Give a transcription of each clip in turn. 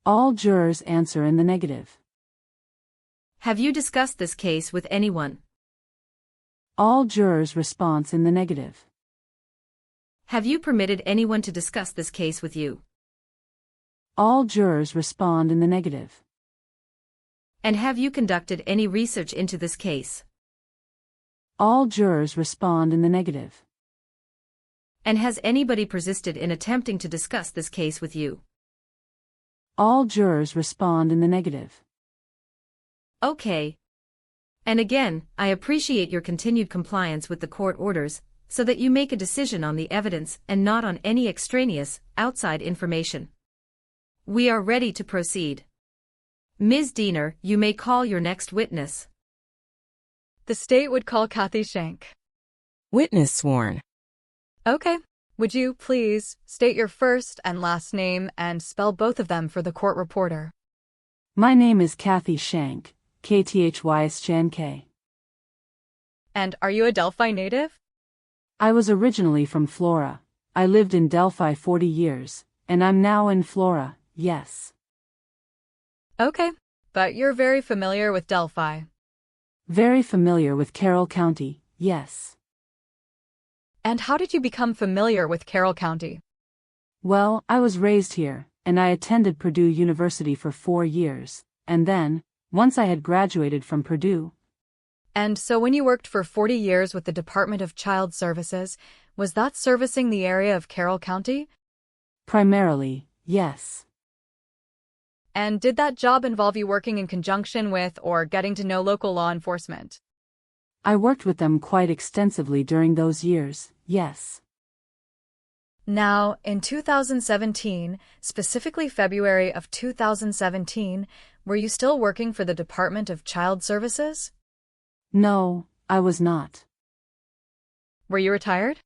All jurors answer in the negative. Have you discussed this case with anyone? All jurors respond in the negative. Have you permitted anyone to discuss this case with you? All jurors respond in the negative. And have you conducted any research into this case? All jurors respond in the negative. And has anybody persisted in attempting to discuss this case with you? All jurors respond in the negative. Okay. And again, I appreciate your continued compliance with the court orders, so that you make a decision on the evidence and not on any extraneous, outside information. We are ready to proceed. Ms. Diener, you may call your next witness. The state would call Kathy Shank. Witness sworn. Okay. Would you please state your first and last name and spell both of them for the court reporter? My name is Kathy Shank, K-T-H-Y-S-J-N-K. And are you a Delphi native? I was originally from Flora. I lived in Delphi 40 years, and I'm now in Flora, yes. Okay, but you're very familiar with Delphi. Very familiar with Carroll County, yes. And how did you become familiar with Carroll County? Well, I was raised here, and I attended Purdue University for 4 years, and then, once I had graduated from Purdue. And so when you worked for 40 years with the Department of Child Services, was that servicing the area of Carroll County? Primarily, yes. And did that job involve you working in conjunction with or getting to know local law enforcement? I worked with them quite extensively during those years, yes. Now, in 2017, specifically February of 2017, were you still working for the Department of Child Services? No, I was not. Were you retired?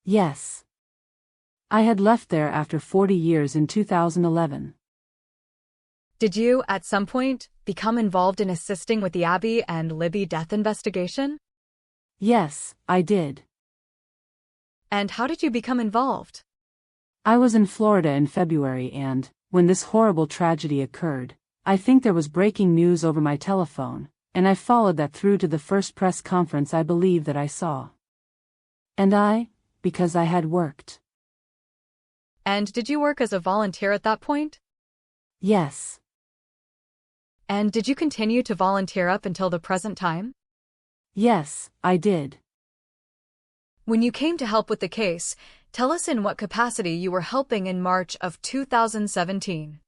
Yes. I had left there after 40 years in 2011. Did you, at some point, become involved in assisting with the Abby and Libby death investigation? Yes, I did. And how did you become involved? I was in Florida in February and, when this horrible tragedy occurred, I think there was breaking news over my telephone, and I followed that through to the first press conference I believe that I saw. And because I had worked. And did you work as a volunteer at that point? Yes. And did you continue to volunteer up until the present time? Yes, I did. When you came to help with the case, tell us in what capacity you were helping in March of 2017.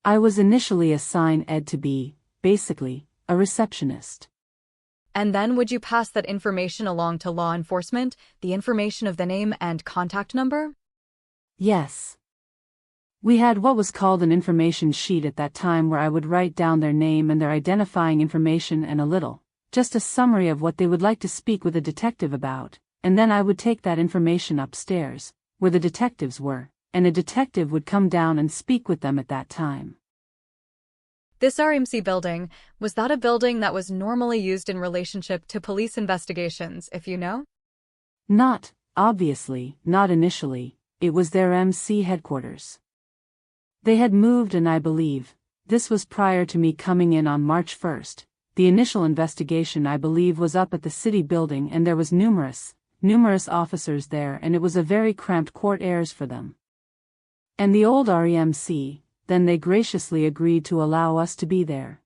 I was initially assigned to be, basically, a receptionist. And then would you pass that information along to law enforcement, the information of the name and contact number? Yes. We had what was called an information sheet at that time where I would write down their name and their identifying information and just a summary of what they would like to speak with a detective about, and then I would take that information upstairs, where the detectives were, and a detective would come down and speak with them at that time. This RMC building, was that a building that was normally used in relationship to police investigations, if you know? Not, obviously, not initially, it was their MC headquarters. They had moved and I believe, this was prior to me coming in on March 1st, the initial investigation I believe was up at the city building and there was numerous officers there and it was a very cramped quarters for them. And the old REMC, then they graciously agreed to allow us to be there.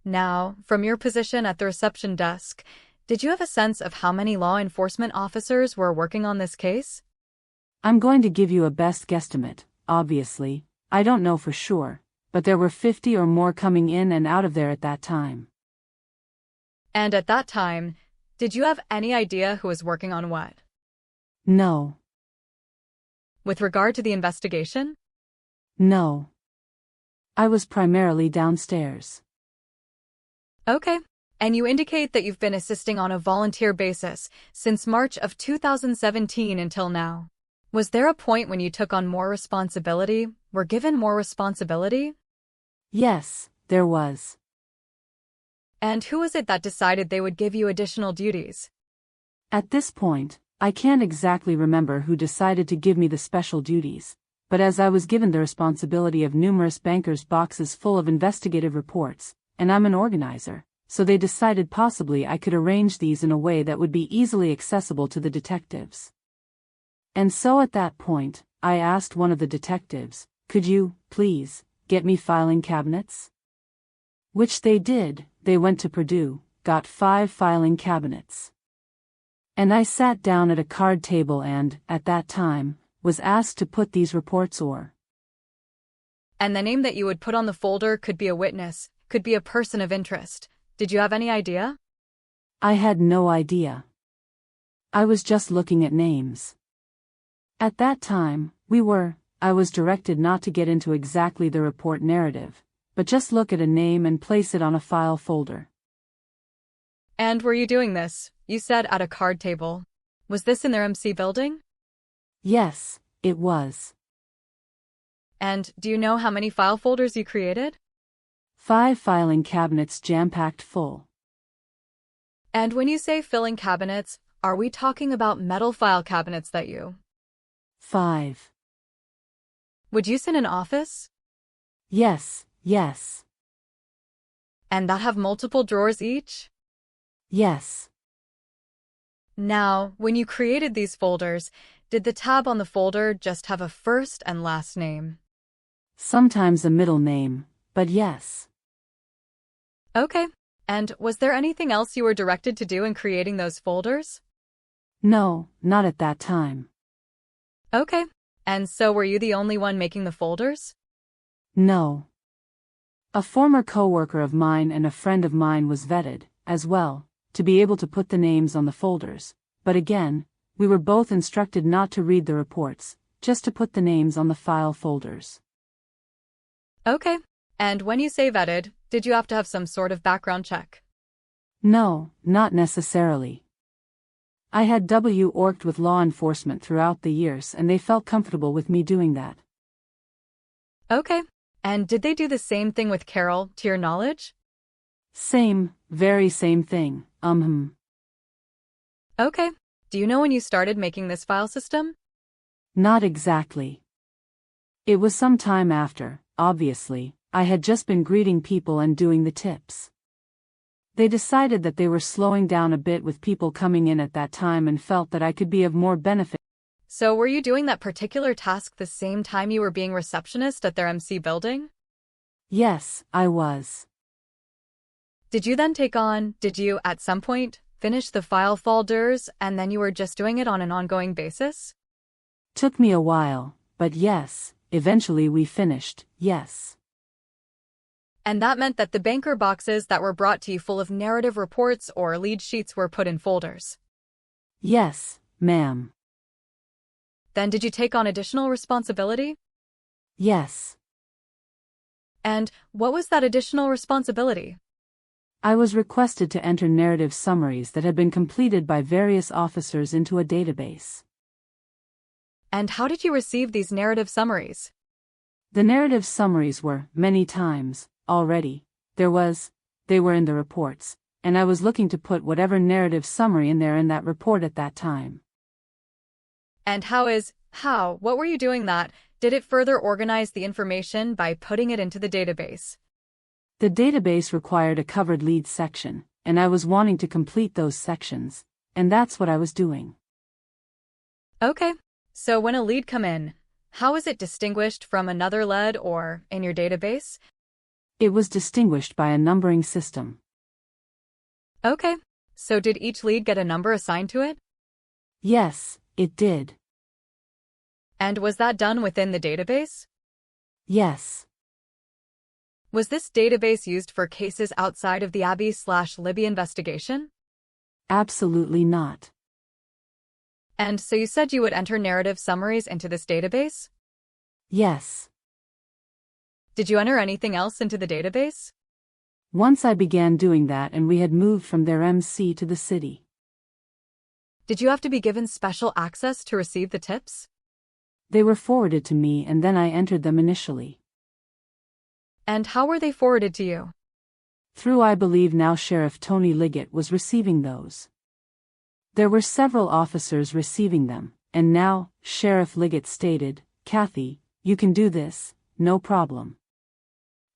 Now, from your position at the reception desk, did you have a sense of how many law enforcement officers were working on this case? I'm going to give you a best guesstimate, obviously, I don't know for sure, but there were 50 or more coming in and out of there at that time. And at that time, did you have any idea who was working on what? No. With regard to the investigation? No. I was primarily downstairs. Okay. And you indicate that you've been assisting on a volunteer basis since March of 2017 until now. Was there a point when you took on more responsibility, were given more responsibility? Yes, there was. And who was it that decided they would give you additional duties? At this point, I can't exactly remember who decided to give me the special duties, but as I was given the responsibility of numerous bankers' boxes full of investigative reports, and I'm an organizer, so they decided possibly I could arrange these in a way that would be easily accessible to the detectives. And so at that point, I asked one of the detectives, "Could you, please, get me filing cabinets?" Which they did. They went to Purdue, got 5 filing cabinets. And I sat down at a card table and, at that time, was asked to put these reports or. And the name that you would put on the folder could be a witness, could be a person of interest. Did you have any idea? I had no idea. I was just looking at names. At that time, I was directed not to get into exactly the report narrative, but just look at a name and place it on a file folder. And were you doing this, you said, at a card table? Was this in their MC building? Yes, it was. And do you know how many file folders you created? 5 filing cabinets jam-packed full. And when you say filling cabinets, are we talking about metal file cabinets that you? 5. Would you sit in an office? Yes. And that have multiple drawers each? Yes. Now, when you created these folders, did the tab on the folder just have a first and last name? Sometimes a middle name, but yes. Okay. And was there anything else you were directed to do in creating those folders? No, not at that time. Okay. And so were you the only one making the folders? No. A former coworker of mine and a friend of mine was vetted, as well, to be able to put the names on the folders, but again, we were both instructed not to read the reports, just to put the names on the file folders. Okay. And when you say vetted, did you have to have some sort of background check? No, not necessarily. I had worked with law enforcement throughout the years and they felt comfortable with me doing that. Okay. And did they do the same thing with Carol, to your knowledge? Very same thing, Okay. Do you know when you started making this file system? Not exactly. It was some time after, obviously, I had just been greeting people and doing the tips. They decided that they were slowing down a bit with people coming in at that time and felt that I could be of more benefit. So were you doing that particular task the same time you were being receptionist at their MC building? Yes, I was. Did you, at some point, finish the file folders and then you were just doing it on an ongoing basis? Took me a while, but yes, eventually we finished, yes. And that meant that the banker boxes that were brought to you full of narrative reports or lead sheets were put in folders? Yes, ma'am. Then did you take on additional responsibility? Yes. And what was that additional responsibility? I was requested to enter narrative summaries that had been completed by various officers into a database. And how did you receive these narrative summaries? The narrative summaries were, many times, already, they were in the reports, and I was looking to put whatever narrative summary in there in that report at that time. And what were you doing that? Did it further organize the information by putting it into the database? The database required a covered lead section, and I was wanting to complete those sections, and that's what I was doing. Okay. So when a lead come in, how is it distinguished from another lead or in your database? It was distinguished by a numbering system. Okay. So did each lead get a number assigned to it? Yes, it did. And was that done within the database? Yes. Was this database used for cases outside of the Abby/Libby investigation? Absolutely not. And so you said you would enter narrative summaries into this database? Yes. Did you enter anything else into the database? Once I began doing that and we had moved from their MC to the city. Did you have to be given special access to receive the tips? They were forwarded to me and then I entered them initially. And how were they forwarded to you? Through I believe now Sheriff Tony Liggett was receiving those. There were several officers receiving them, and now, Sheriff Liggett stated, "Kathy, "You can do this, no problem."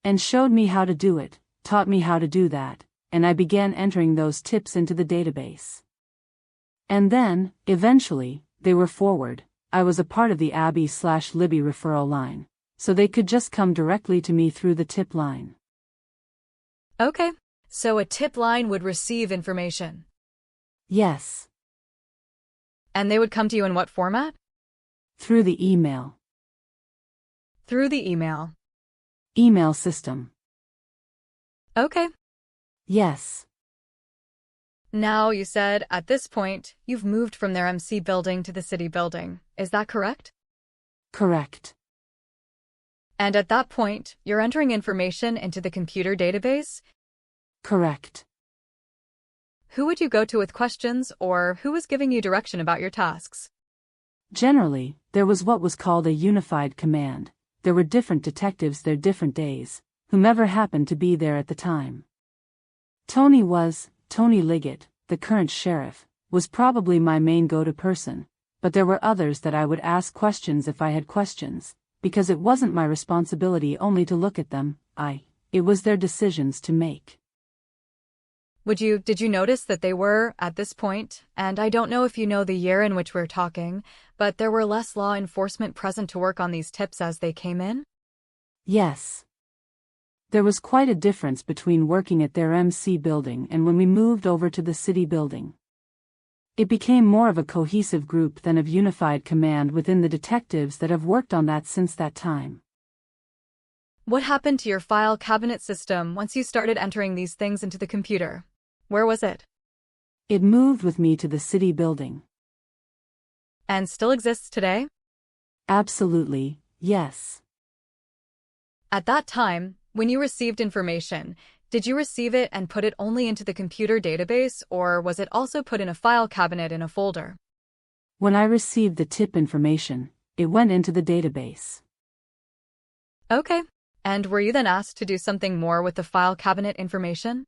And showed me how to do it, taught me how to do that, and I began entering those tips into the database. And then, eventually, they were forward. I was a part of the Abby/Libby referral line, so they could just come directly to me through the tip line. Okay, so a tip line would receive information. Yes. And they would come to you in what format? Through the email. Through the email. Email system. Okay. Yes. Now, you said, at this point, you've moved from their MC building to the city building. Is that correct? Correct. And at that point, you're entering information into the computer database? Correct. Who would you go to with questions, or who was giving you direction about your tasks? Generally, there was what was called a unified command. There were different detectives there different days, whomever happened to be there at the time. Tony Liggett, the current sheriff, was probably my main go-to person, but there were others that I would ask questions if I had questions, because it wasn't my responsibility only to look at them, it was their decisions to make. Did you notice that they were, at this point, and I don't know if you know the year in which we're talking, but there were less law enforcement present to work on these tips as they came in? Yes. There was quite a difference between working at their MC building and when we moved over to the city building. It became more of a cohesive group than of unified command within the detectives that have worked on that since that time. What happened to your file cabinet system once you started entering these things into the computer? Where was it? It moved with me to the city building. And still exists today? Absolutely, yes. At that time, when you received information, did you receive it and put it only into the computer database, or was it also put in a file cabinet in a folder? When I received the tip information, it went into the database. Okay. And were you then asked to do something more with the file cabinet information?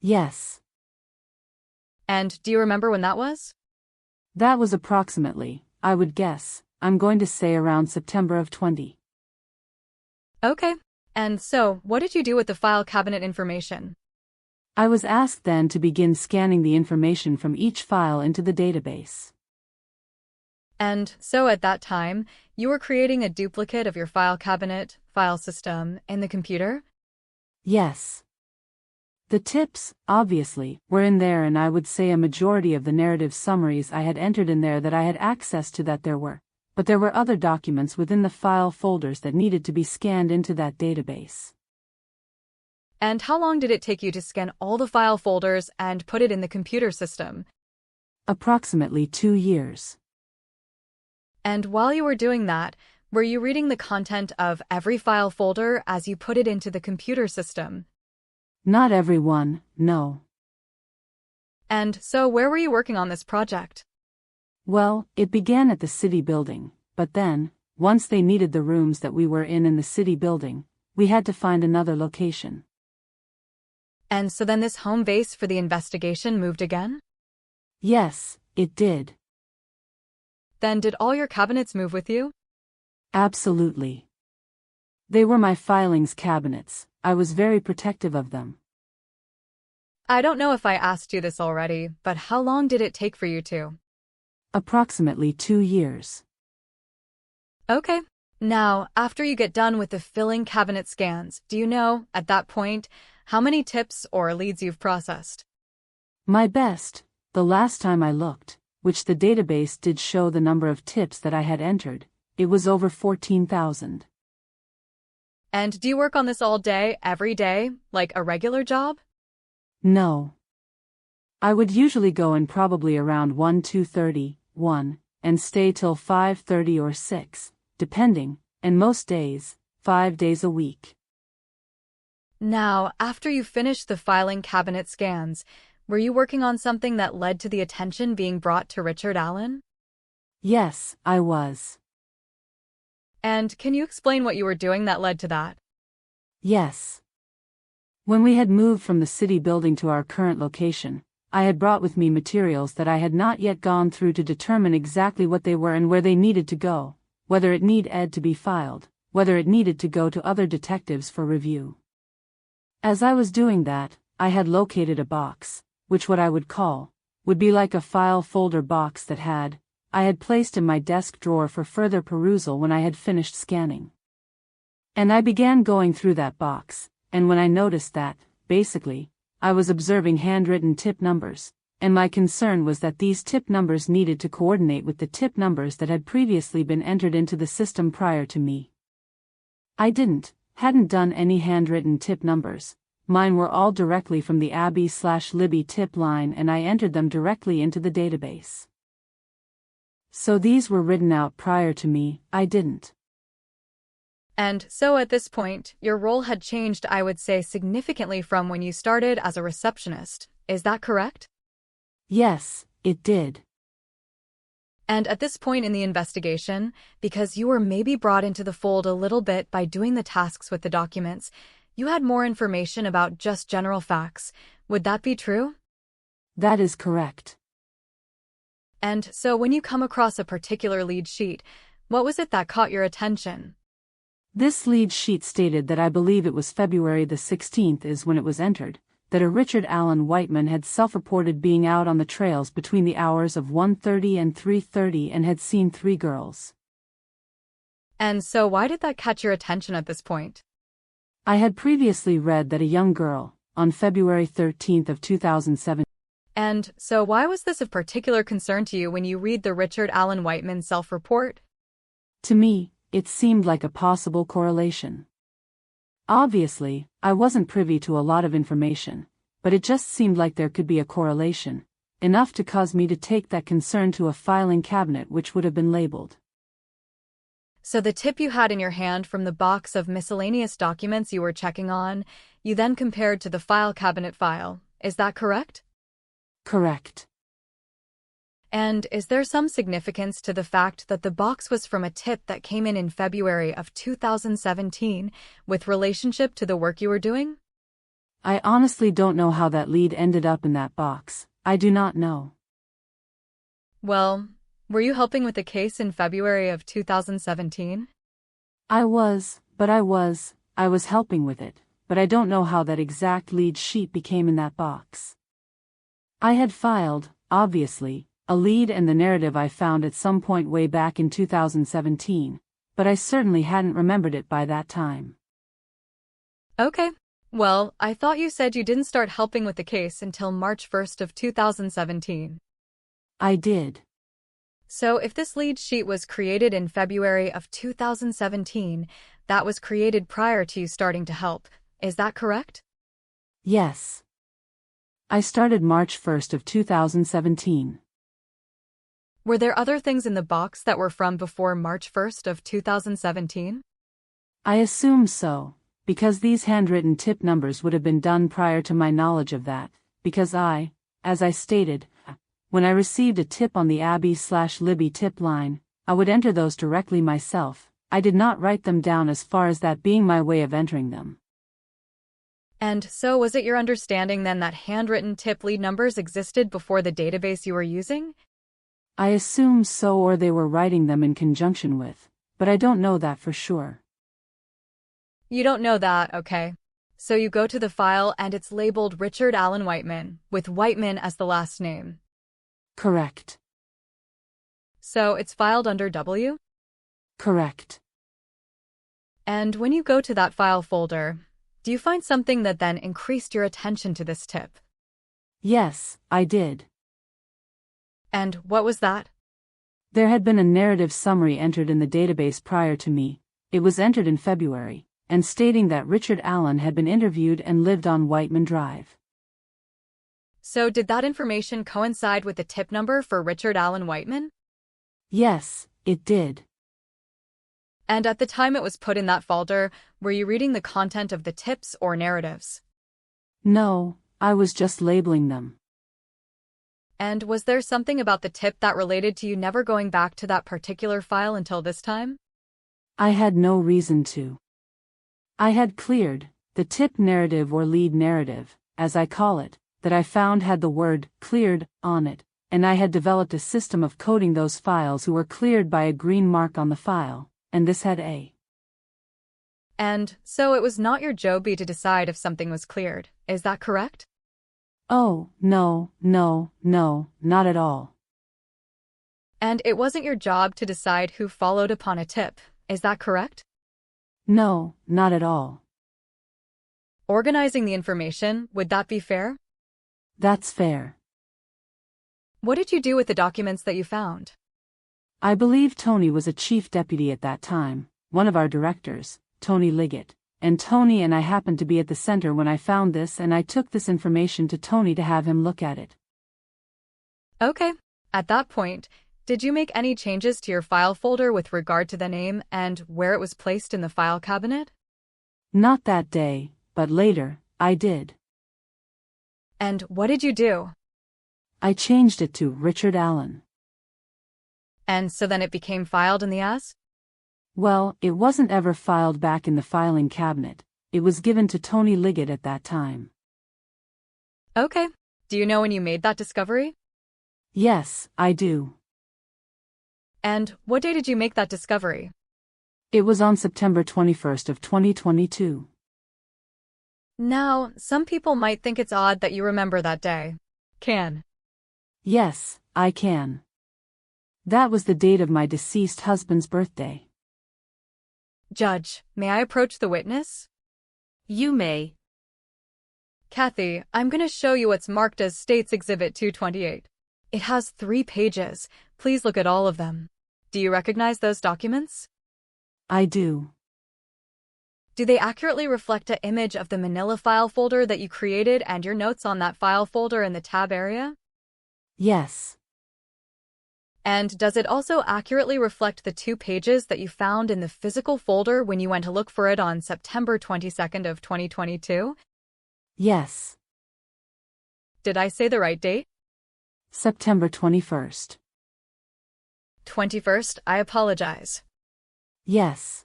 Yes. And do you remember when that was? That was approximately, I would guess, I'm going to say around September of 20. Okay. And so, what did you do with the file cabinet information? I was asked then to begin scanning the information from each file into the database. And so at that time, you were creating a duplicate of your file cabinet, file system, in the computer? Yes. The tips, obviously, were in there, and I would say a majority of the narrative summaries I had entered in there that I had access to that there were, but there were other documents within the file folders that needed to be scanned into that database. And how long did it take you to scan all the file folders and put it in the computer system? Approximately 2 years. And while you were doing that, were you reading the content of every file folder as you put it into the computer system? Not every one, no. And so where were you working on this project? Well, it began at the city building, but then, once they needed the rooms that we were in the city building, we had to find another location. And so then this home base for the investigation moved again? Yes, it did. Then did all your cabinets move with you? Absolutely. They were my filings cabinets. I was very protective of them. I don't know if I asked you this already, but how long did it take for you to? Approximately 2 years. Okay. Now, after you get done with the filling cabinet scans, do you know, at that point, how many tips or leads you've processed? My best, the last time I looked, which the database did show the number of tips that I had entered, it was over 14,000. And do you work on this all day, every day, like a regular job? No. I would usually go in probably around 2:30, and stay till 5:30 or 6, depending, and most days, 5 days a week. Now, after you finished the filing cabinet scans, were you working on something that led to the attention being brought to Richard Allen? Yes, I was. And can you explain what you were doing that led to that? Yes. When we had moved from the city building to our current location, I had brought with me materials that I had not yet gone through to determine exactly what they were and where they needed to go, whether it needed to be filed, whether it needed to go to other detectives for review. As I was doing that, I had located a box, which what I would be like a file folder box I had placed in my desk drawer for further perusal when I had finished scanning. And I began going through that box, and when I noticed that, basically, I was observing handwritten tip numbers, and my concern was that these tip numbers needed to coordinate with the tip numbers that had previously been entered into the system prior to me. I hadn't done any handwritten tip numbers. Mine were all directly from the Abby/Libby tip line, and I entered them directly into the database. So these were written out prior to me. I didn't. And so at this point, your role had changed, I would say, significantly from when you started as a receptionist. Is that correct? Yes, it did. And at this point in the investigation, because you were maybe brought into the fold a little bit by doing the tasks with the documents, you had more information about just general facts. Would that be true? That is correct. And so when you come across a particular lead sheet, what was it that caught your attention? This lead sheet stated that I believe it was February the 16th is when it was entered, that a Richard Allen Whiteman had self-reported being out on the trails between the hours of 1:30 and 3:30 and had seen 3 girls. And so why did that catch your attention at this point? I had previously read that a young girl, on February 13th of 2007. And so why was this of particular concern to you when you read the Richard Allen Whiteman self-report? To me, it seemed like a possible correlation. Obviously, I wasn't privy to a lot of information, but it just seemed like there could be a correlation, enough to cause me to take that concern to a filing cabinet which would have been labeled. So the tip you had in your hand from the box of miscellaneous documents you were checking on, you then compared to the file cabinet file. Is that correct? Correct. And is there some significance to the fact that the box was from a tip that came in February of 2017 with relationship to the work you were doing? I honestly don't know how that lead ended up in that box. I do not know. Well, were you helping with the case in February of 2017? I was helping with it, but I don't know how that exact lead sheet became in that box. I had filed, obviously, a lead and the narrative I found at some point way back in 2017, but I certainly hadn't remembered it by that time. Okay. Well, I thought you said you didn't start helping with the case until March 1st of 2017. I did. So if this lead sheet was created in February of 2017, that was created prior to you starting to help. Is that correct? Yes. I started March 1st of 2017. Were there other things in the box that were from before March 1st of 2017? I assume so, because these handwritten tip numbers would have been done prior to my knowledge of that, because as I stated, when I received a tip on the Abby/Libby tip line, I would enter those directly myself. I did not write them down as far as that being my way of entering them. And so was it your understanding then that handwritten tip lead numbers existed before the database you were using? I assume so, or they were writing them in conjunction with, but I don't know that for sure. You don't know that, okay. So you go to the file and it's labeled Richard Allen Whiteman, with Whiteman as the last name. Correct. So it's filed under W? Correct. And when you go to that file folder, do you find something that then increased your attention to this tip? Yes, I did. And what was that? There had been a narrative summary entered in the database prior to me. It was entered in February, and stating that Richard Allen had been interviewed and lived on Whiteman Drive. So did that information coincide with the tip number for Richard Allen Whiteman? Yes, it did. And at the time it was put in that folder, were you reading the content of the tips or narratives? No, I was just labeling them. And was there something about the tip that related to you never going back to that particular file until this time? I had no reason to. I had cleared the tip narrative or lead narrative, as I call it, that I found had the word cleared on it, and I had developed a system of coding those files who were cleared by a green mark on the file, and this had a. And so it was not your job to decide if something was cleared, is that correct? Oh, no, not at all. And it wasn't your job to decide who followed upon a tip, is that correct? No, not at all. Organizing the information, would that be fair? That's fair. What did you do with the documents that you found? I believe Tony was a chief deputy at that time, one of our directors, Tony Liggett, and Tony and I happened to be at the center when I found this, and I took this information to Tony to have him look at it. Okay. At that point, did you make any changes to your file folder with regard to the name and where it was placed in the file cabinet? Not that day, but later, I did. And what did you do? I changed it to Richard Allen. And so then it became filed in the S? Well, it wasn't ever filed back in the filing cabinet. It was given to Tony Liggett at that time. Okay. Do you know when you made that discovery? Yes, I do. And what day did you make that discovery? It was on September 21st of 2022. Now, some people might think it's odd that you remember that day. Can? Yes, I can. That was the date of my deceased husband's birthday. Judge, may I approach the witness? You may. Kathy, I'm going to show you what's marked as State's Exhibit 228. It has 3 pages. Please look at all of them. Do you recognize those documents? I do. Do they accurately reflect an image of the Manila file folder that you created and your notes on that file folder in the tab area? Yes. And does it also accurately reflect the 2 pages that you found in the physical folder when you went to look for it on September 22nd of 2022? Yes. Did I say the right date? September 21st. 21st, I apologize. Yes.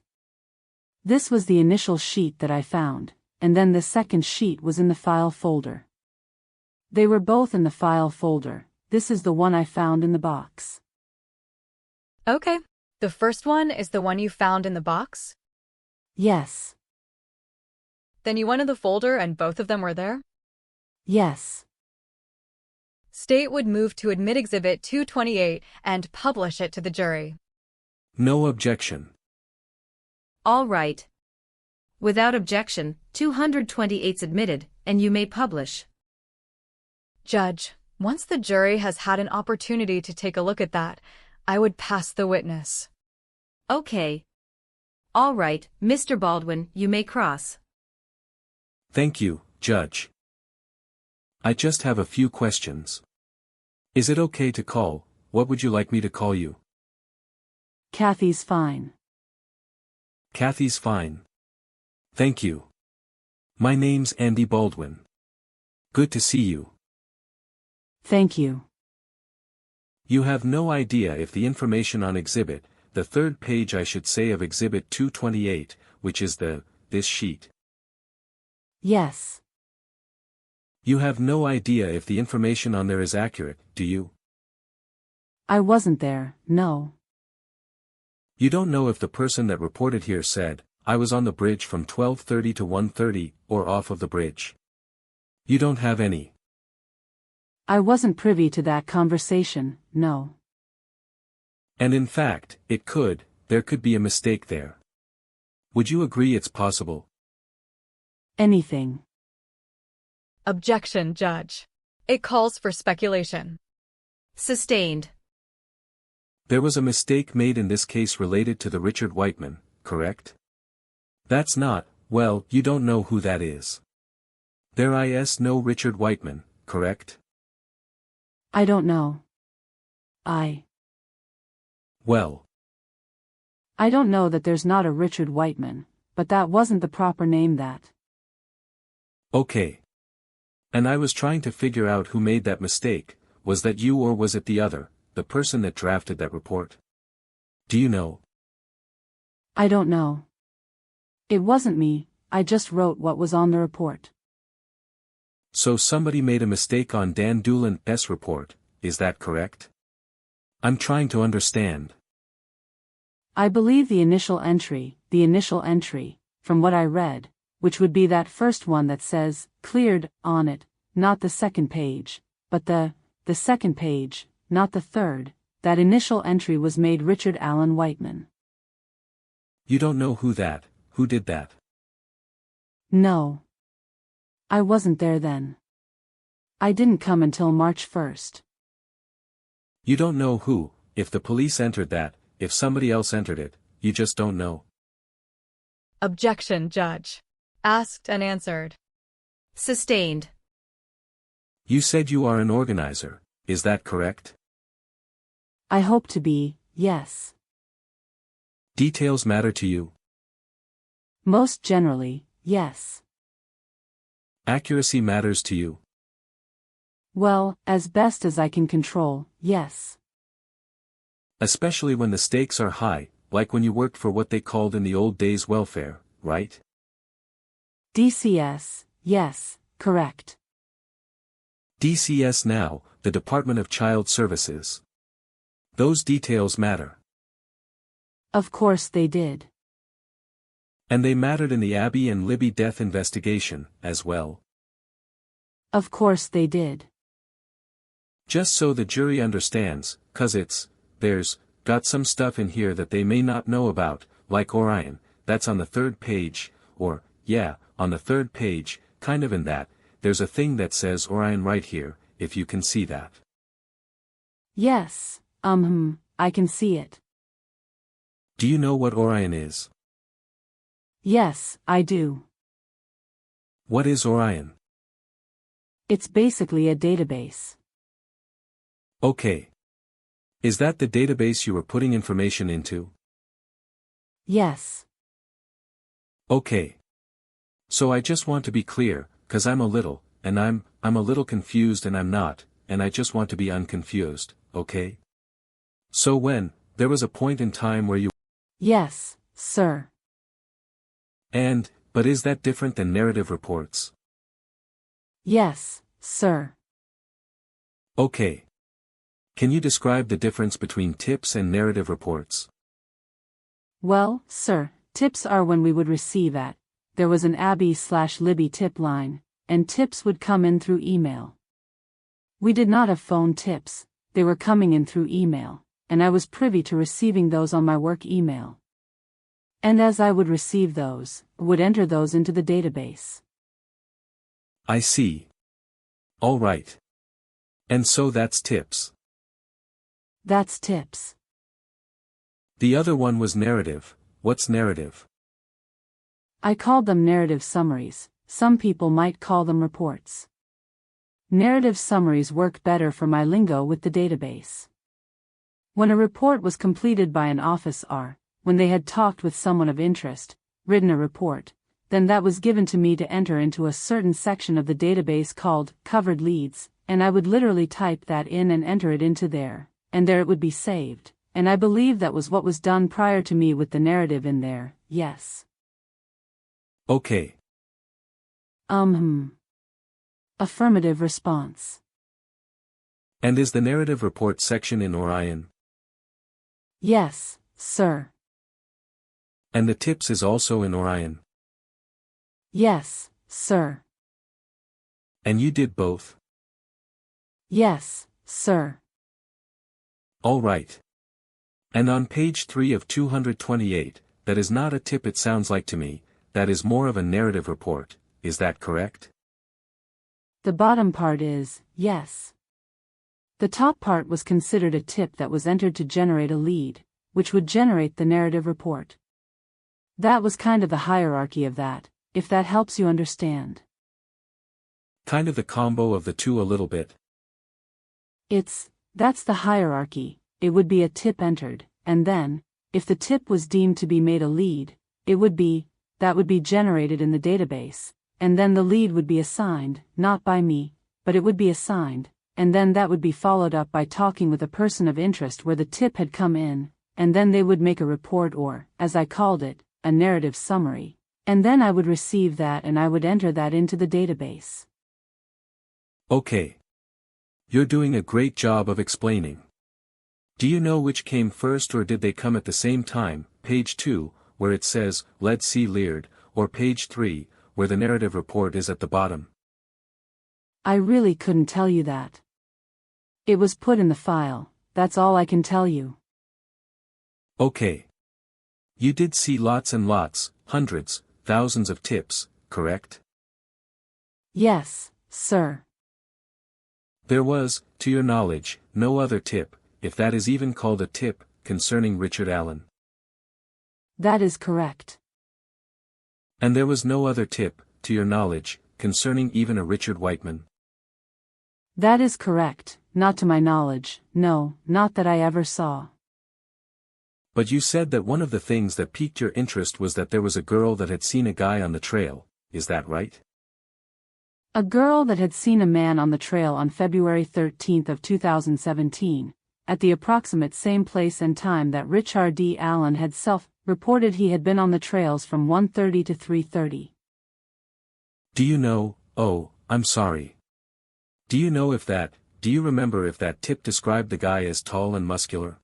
This was the initial sheet that I found, and then the second sheet was in the file folder. They were both in the file folder. This is the one I found in the box. Okay. The first one is the one you found in the box? Yes. Then you went in the folder and both of them were there? Yes. State would move to admit Exhibit 228 and publish it to the jury. No objection. All right. Without objection, 228's admitted, and you may publish. Judge, once the jury has had an opportunity to take a look at that, I would pass the witness. Okay. All right, Mr. Baldwin, you may cross. Thank you, Judge. I just have a few questions. Is it okay to call? What would you like me to call you? Kathy's fine. Kathy's fine. Thank you. My name's Andy Baldwin. Good to see you. Thank you. You have no idea if the information on exhibit, the third page I should say of Exhibit 228, which is this sheet. Yes. You have no idea if the information on there is accurate, do you? I wasn't there, no. You don't know if the person that reported here said, I was on the bridge from 12:30 to 1:30, or off of the bridge. You don't have any. I wasn't privy to that conversation, no. And in fact, there could be a mistake there. Would you agree it's possible? Anything. Objection, Judge. It calls for speculation. Sustained. There was a mistake made in this case related to the Richard Whiteman, correct? That's not, well, you don't know who that is. There is no Richard Whiteman, correct? I don't know. Well. I don't know that there's not a Richard Whiteman, but that wasn't the proper name that. Okay. And I was trying to figure out who made that mistake, was that you or was it the other, the person that drafted that report? Do you know? I don't know. It wasn't me, I just wrote what was on the report. So somebody made a mistake on Dan Doolan's report, is that correct? I'm trying to understand. I believe the initial entry, from what I read, which would be that first one that says, cleared, on it, not the second page, but the second page, not the third, that initial entry was made Richard Allen Whiteman. You don't know who did that? No. I wasn't there then. I didn't come until March 1st. You don't know who, if the police entered that, if somebody else entered it, you just don't know. Objection, Judge. Asked and answered. Sustained. You said you are an organizer, is that correct? I hope to be, yes. Details matter to you? Most generally, yes. Accuracy matters to you? Well, as best as I can control, yes. Especially when the stakes are high, like when you worked for what they called in the old days welfare, right? DCS, yes, correct. DCS now, the Department of Child Services. Those details matter. Of course they did. And they mattered in the Abby and Libby death investigation, as well. Of course they did. Just so the jury understands, 'cause there's got some stuff in here that they may not know about, like Orion, that's on the third page, or, yeah, on the third page, kind of in that, there's a thing that says Orion right here, if you can see that. Yes, I can see it. Do you know what Orion is? Yes, I do. What is Orion? It's basically a database. Okay. Is that the database you were putting information into? Yes. Okay. So I just want to be clear, 'cause I'm a little confused and I'm not, and I just want to be unconfused, okay? So there was a point in time where you... Yes, sir. But is that different than narrative reports? Yes, sir. Okay. Can you describe the difference between tips and narrative reports? Well, sir, tips are when we would receive there was an Abby/Libby tip line, and tips would come in through email. We did not have phone tips, they were coming in through email, and I was privy to receiving those on my work email. And as I would receive those, would enter those into the database. I see. All right. And so that's tips. That's tips. The other one was narrative. What's narrative? I called them narrative summaries, some people might call them reports. Narrative summaries work better for my lingo with the database. When a report was completed by an officer, when they had talked with someone of interest, written a report, then that was given to me to enter into a certain section of the database called covered leads, and I would literally type that in and enter it into there, and there it would be saved, and I believe that was what was done prior to me with the narrative in there, yes. Okay. Affirmative response. And is the narrative report section in Orion? Yes, sir. And the tips is also in Orion? Yes, sir. And you did both? Yes, sir. All right. And on page 3 of 228, that is not a tip it sounds like to me, that is more of a narrative report, is that correct? The bottom part is, yes. The top part was considered a tip that was entered to generate a lead, which would generate the narrative report. That was kind of the hierarchy of that, if that helps you understand. Kind of the combo of the two a little bit. That's the hierarchy. It would be a tip entered, and then, if the tip was deemed to be made a lead, that would be generated in the database, and then the lead would be assigned, not by me, but it would be assigned, and then that would be followed up by talking with a person of interest where the tip had come in, and then they would make a report or, as I called it, a narrative summary, and then I would receive that and I would enter that into the database. Okay. You're doing a great job of explaining. Do you know which came first, or did they come at the same time, page 2, where it says, let's see Leard, or page 3, where the narrative report is at the bottom? I really couldn't tell you that. It was put in the file, that's all I can tell you. Okay. You did see lots and lots, hundreds, thousands of tips, correct? Yes, sir. There was, to your knowledge, no other tip, if that is even called a tip, concerning Richard Allen. That is correct. And there was no other tip, to your knowledge, concerning even a Richard Whiteman. That is correct, not to my knowledge, no, not that I ever saw. But you said that one of the things that piqued your interest was that there was a girl that had seen a guy on the trail, is that right? A girl that had seen a man on the trail on February 13 of 2017, at the approximate same place and time that Richard D. Allen had self-reported he had been on the trails from 1:30 to 3:30. Do you know, oh, I'm sorry. Do you remember if that tip described the guy as tall and muscular?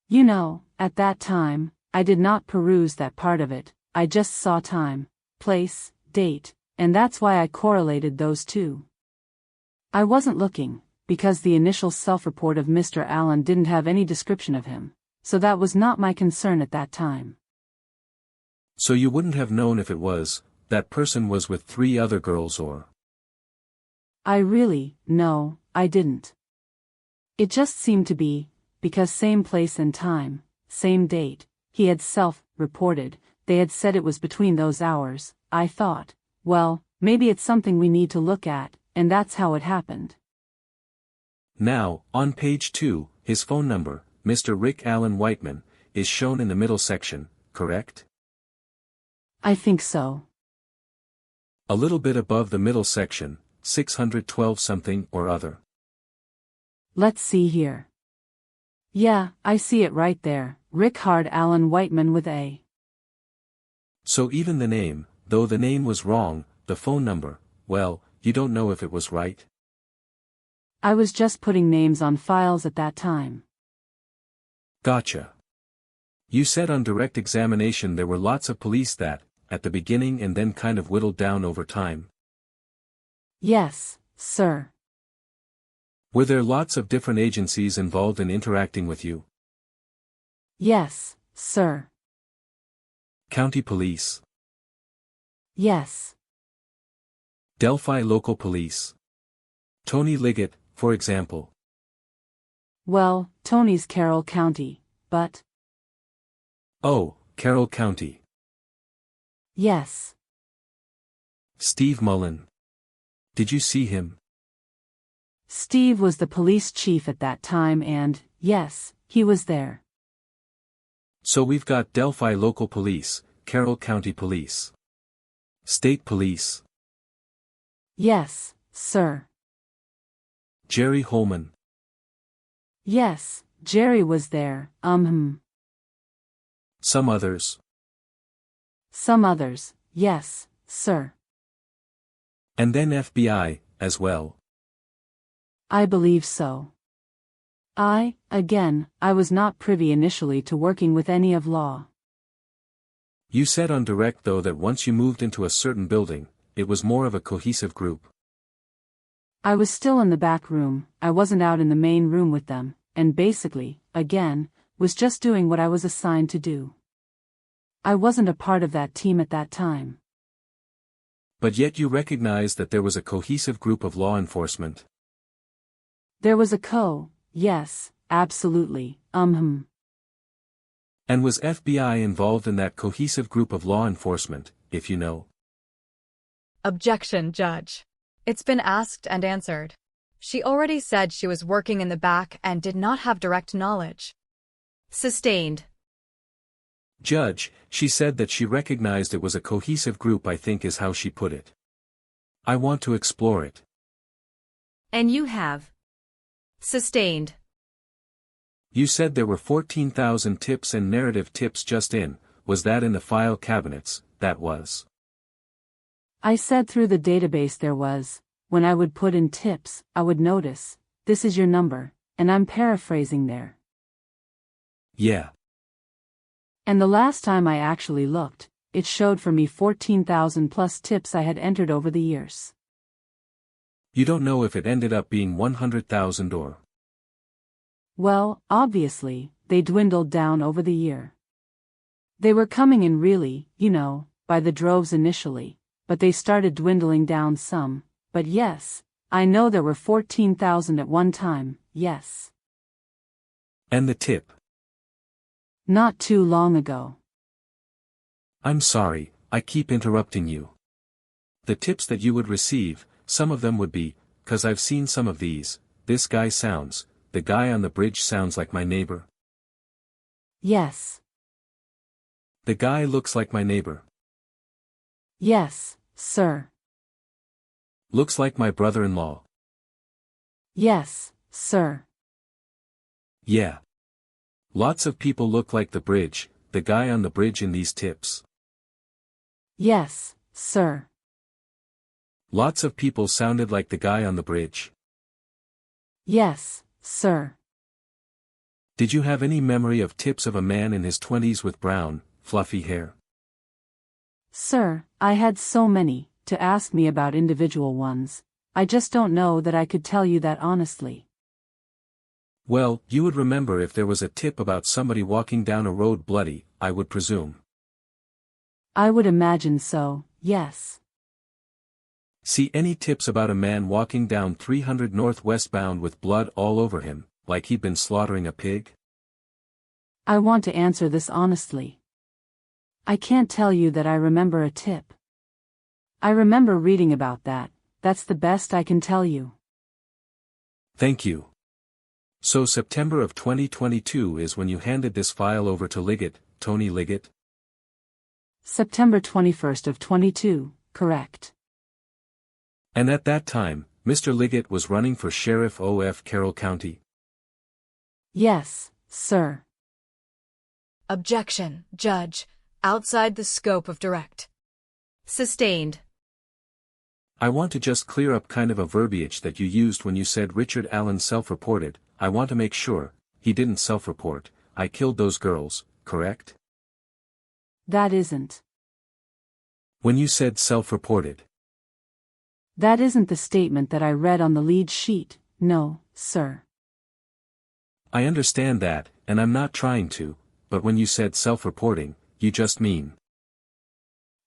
You know, at that time, I did not peruse that part of it, I just saw time, place, date, and that's why I correlated those two. I wasn't looking, because the initial self-report of Mr. Allen didn't have any description of him, so that was not my concern at that time. So you wouldn't have known if that person was with 3 other girls or? No, I didn't. It just seemed to be, because same place and time, same date, he had self-reported, they had said it was between those hours, I thought, well, maybe it's something we need to look at, and that's how it happened. Now, on page 2, his phone number, Mr. Rick Allen Whiteman, is shown in the middle section, correct? I think so. A little bit above the middle section, 612 something or other. Let's see here. Yeah, I see it right there, Richard Allen Whiteman with a. So even the name, though the name was wrong, the phone number, well, you don't know if it was right? I was just putting names on files at that time. Gotcha. You said on direct examination there were lots of police that, at the beginning and then kind of whittled down over time. Yes, sir. Were there lots of different agencies involved in interacting with you? Yes, sir. County police. Yes. Delphi local police. Tony Liggett, for example. Well, Tony's Carroll County, but. Oh, Carroll County. Yes. Steve Mullen. Did you see him? Steve was the police chief at that time and, yes, he was there. So we've got Delphi local police, Carroll County police. State police. Yes, sir. Jerry Holman. Yes, Jerry was there, Some others. Some others, yes, sir. And then FBI, as well. I believe so. I was not privy initially to working with any of law. You said on direct though that once you moved into a certain building, it was more of a cohesive group. I was still in the back room, I wasn't out in the main room with them, and basically, was just doing what I was assigned to do. I wasn't a part of that team at that time. But yet you recognized that there was a cohesive group of law enforcement. There was yes, absolutely, And was FBI involved in that cohesive group of law enforcement, if you know? Objection, Judge. It's been asked and answered. She already said she was working in the back and did not have direct knowledge. Sustained. Judge, she said that she recognized it was a cohesive group, I think is how she put it. I want to explore it. And you have. Sustained. You said there were 14,000 tips and narrative tips just in, was that in the file cabinets, that was? I said through the database there was, when I would put in tips, I would notice, "This is your number," and I'm paraphrasing there. Yeah. And the last time I actually looked, it showed for me 14,000 plus tips I had entered over the years. You don't know if it ended up being 100,000 or... Well, obviously, they dwindled down over the year. They were coming in really, by the droves initially, but they started dwindling down some. But yes, I know there were 14,000 at one time, yes. And the tip? Not too long ago. I'm sorry, I keep interrupting you. The tips that you would receive, some of them would be, 'cause I've seen some of these, "This guy sounds, the guy on the bridge sounds like my neighbor." Yes. The guy looks like my neighbor. Yes, sir. Looks like my brother-in-law. Yes, sir. Yeah. Lots of people look like the bridge, the guy on the bridge in these tips. Yes, sir. Lots of people sounded like the guy on the bridge. Yes, sir. Did you have any memory of tips of a man in his 20s with brown, fluffy hair? Sir, I had so many, to ask me about individual ones, I just don't know that I could tell you that honestly. Well, you would remember if there was a tip about somebody walking down a road bloody, I would presume. I would imagine so, yes. See any tips about a man walking down 300 North westbound with blood all over him, like he'd been slaughtering a pig? I want to answer this honestly. I can't tell you that I remember a tip. I remember reading about that, that's the best I can tell you. Thank you. So September of 2022 is when you handed this file over to Liggett, Tony Liggett? September 21st of 22, correct. And at that time, Mr. Liggett was running for Sheriff of Carroll County? Yes, sir. Objection, Judge. Outside the scope of direct. Sustained. I want to just clear up kind of a verbiage that you used when you said Richard Allen self-reported. I want to make sure, he didn't self-report, "I killed those girls," correct? That isn't. When you said self-reported. That isn't the statement that I read on the lead sheet, no, sir. I understand that, and I'm not trying to, but when you said self-reporting, you just mean.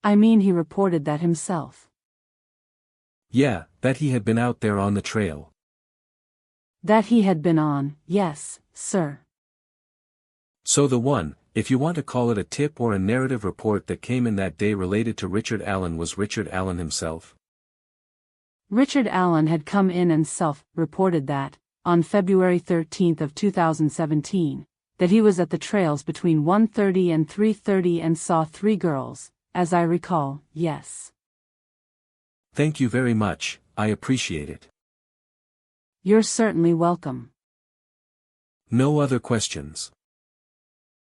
I mean he reported that himself. Yeah, that he had been out there on the trail. That he had been on, yes, sir. So the one, if you want to call it a tip or a narrative report that came in that day related to Richard Allen was Richard Allen himself? Richard Allen had come in and self-reported that, on February 13th of 2017, that he was at the trails between 1:30 and 3:30 and saw 3 girls, as I recall, yes. Thank you very much, I appreciate it. You're certainly welcome. No other questions.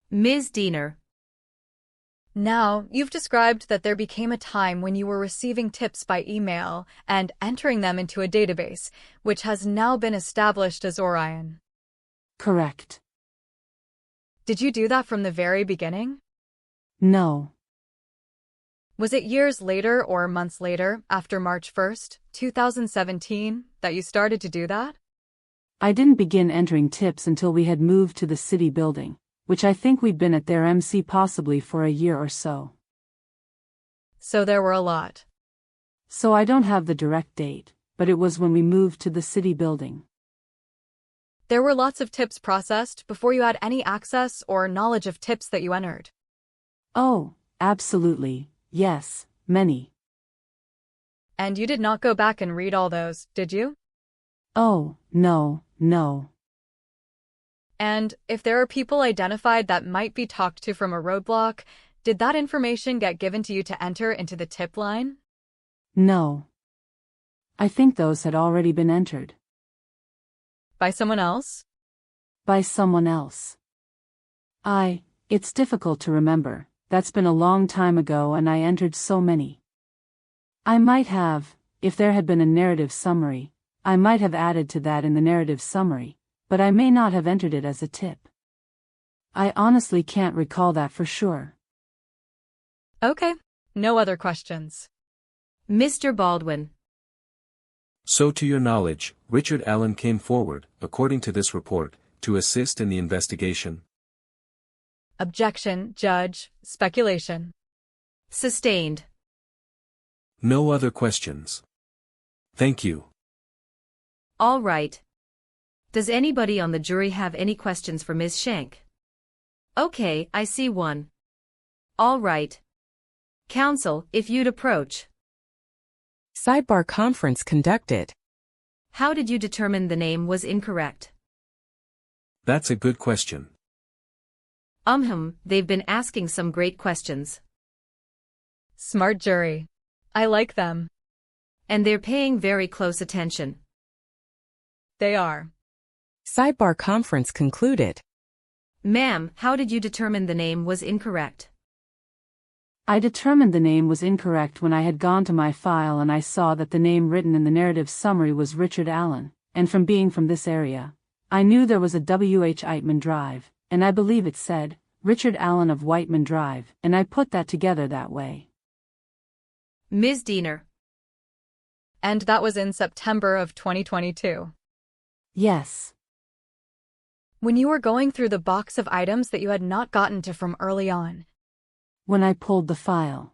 Ms. Diener. Now, you've described that there became a time when you were receiving tips by email and entering them into a database, which has now been established as Orion. Correct. Did you do that from the very beginning? No. Was it years later or months later, after March 1st, 2017, that you started to do that? I didn't begin entering tips until we had moved to the city building, which I think we'd been at their MC possibly for a year or so. So there were a lot. So I don't have the direct date, but it was when we moved to the city building. There were lots of tips processed before you had any access or knowledge of tips that you entered. Oh, absolutely, yes, many. And you did not go back and read all those, did you? Oh, no, no. And if there are people identified that might be talked to from a roadblock, did that information get given to you to enter into the tip line? No. I think those had already been entered. By someone else? By someone else. It's difficult to remember, that's been a long time ago and I entered so many. I might have, if there had been a narrative summary, I might have added to that in the narrative summary, but I may not have entered it as a tip. I honestly can't recall that for sure. Okay. No other questions. Mr. Baldwin. So to your knowledge, Richard Allen came forward, according to this report, to assist in the investigation. Objection, Judge. Speculation. Sustained. No other questions. Thank you. All right. Does anybody on the jury have any questions for Ms. Shank? Okay, I see one. All right. Counsel, if you'd approach. Sidebar conference conducted. How did you determine the name was incorrect? That's a good question. They've been asking some great questions. Smart jury. I like them. And they're paying very close attention. They are. Sidebar conference concluded. Ma'am, how did you determine the name was incorrect? I determined the name was incorrect when I had gone to my file and I saw that the name written in the narrative summary was Richard Allen, and from being from this area, I knew there was a W.H. Whiteman Drive, and I believe it said, Richard Allen of Whiteman Drive, and I put that together that way. Ms. Diener. And that was in September of 2022. Yes. When you were going through the box of items that you had not gotten to from early on. When I pulled the file.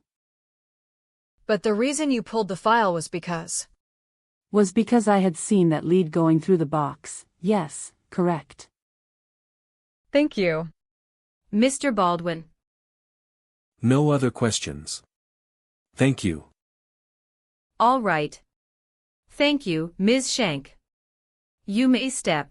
But the reason you pulled the file was because I had seen that lead going through the box. Yes, correct. Thank you. Mr. Baldwin. No other questions. Thank you. All right. Thank you, Ms. Shank. You may step.